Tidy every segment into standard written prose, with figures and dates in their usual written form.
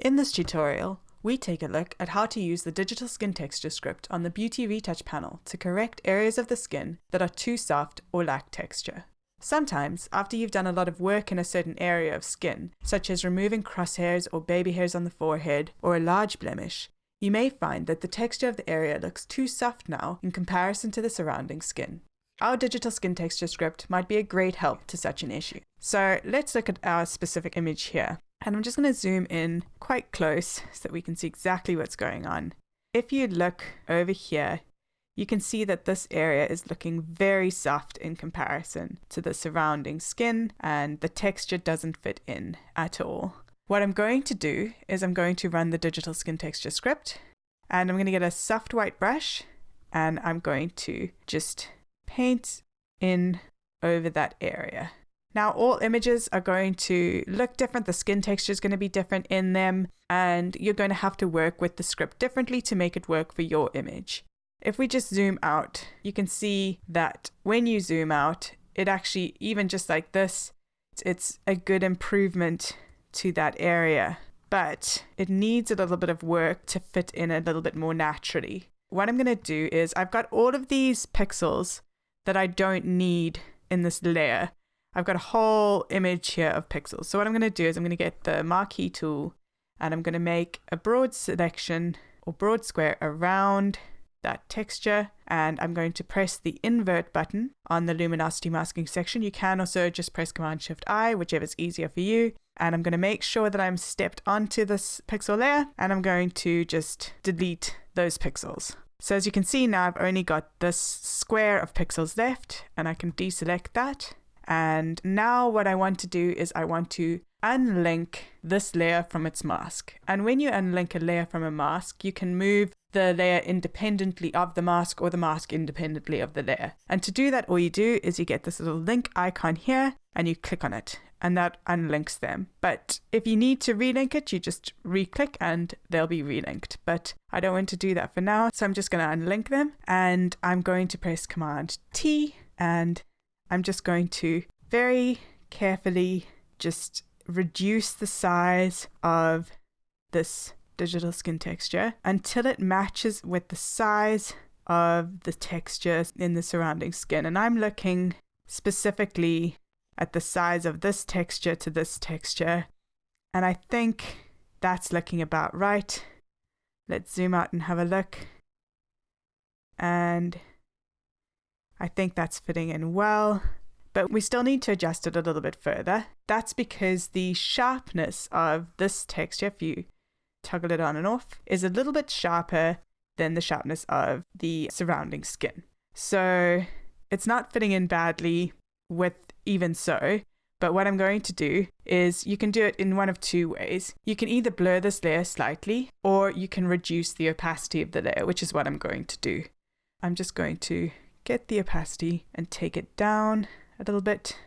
In this tutorial, we take a look at how to use the digital skin texture script on the Beauty Retouch panel to correct areas of the skin that are too soft or lack texture. Sometimes, after you've done a lot of work in a certain area of skin, such as removing crosshairs or baby hairs on the forehead or a large blemish, you may find that the texture of the area looks too soft now in comparison to the surrounding skin. Our digital skin texture script might be a great help to such an issue. So let's look at our specific image here. And I'm just going to zoom in quite close so that we can see exactly what's going on. If you look over here, you can see that this area is looking very soft in comparison to the surrounding skin, and the texture doesn't fit in at all. What I'm going to do is I'm going to run the digital skin texture script, and I'm going to get a soft white brush, and I'm going to just paint in over that area. Now, all images are going to look different. The skin texture is going to be different in them, and you're going to have to work with the script differently to make it work for your image. If we just zoom out, you can see that when you zoom out, it actually, even just like this, it's a good improvement to that area, but it needs a little bit of work to fit in a little bit more naturally. What I'm going to do is I've got all of these pixels that I don't need in this layer. I've got a whole image here of pixels. So what I'm going to do is I'm going to get the marquee tool, and I'm going to make a broad selection or broad square around that texture, and I'm going to press the invert button on the luminosity masking section. You can also just press Command-Shift-I, whichever is easier for you. And I'm going to make sure that I'm stepped onto this pixel layer, and I'm going to just delete those pixels. So as you can see now, I've only got this square of pixels left, and I can deselect that. And now what I want to do is I want to unlink this layer from its mask. And when you unlink a layer from a mask, you can move the layer independently of the mask or the mask independently of the layer. And to do that, all you do is you get this little link icon here and you click on it, and that unlinks them. But if you need to relink it, you just re-click and they'll be relinked. But I don't want to do that for now, so I'm just going to unlink them, and I'm going to press Command T, and I'm just going to very carefully just reduce the size of this digital skin texture until it matches with the size of the texture in the surrounding skin. And I'm looking specifically at the size of this texture to this texture, and I think that's looking about right. Let's zoom out and have a look, and I think that's fitting in well, but we still need to adjust it a little bit further. That's because the sharpness of this texture, if you toggle it on and off, is a little bit sharper than the sharpness of the surrounding skin. So it's not fitting in badly with even so, but what I'm going to do is you can do it in one of two ways. You can either blur this layer slightly, or you can reduce the opacity of the layer, which is what I'm going to do. I'm just going to get the opacity and take it down a little bit,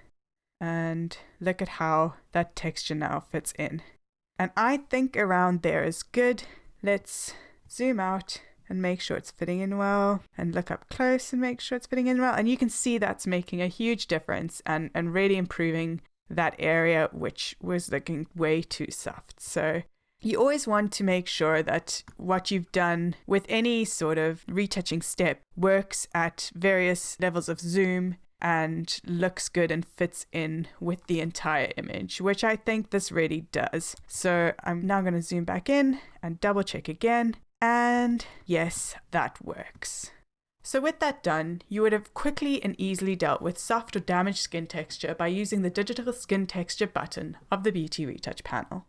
and look at how that texture now fits in. And I think around there is good. Let's zoom out and make sure it's fitting in well, and look up close and make sure it's fitting in well. And you can see that's making a huge difference and really improving that area which was looking way too soft. So you always want to make sure that what you've done with any sort of retouching step works at various levels of zoom and looks good and fits in with the entire image, which I think this really does. So I'm now going to zoom back in and double check again. And yes, that works. So with that done, you would have quickly and easily dealt with soft or damaged skin texture by using the digital skin texture button of the Beauty Retouch panel.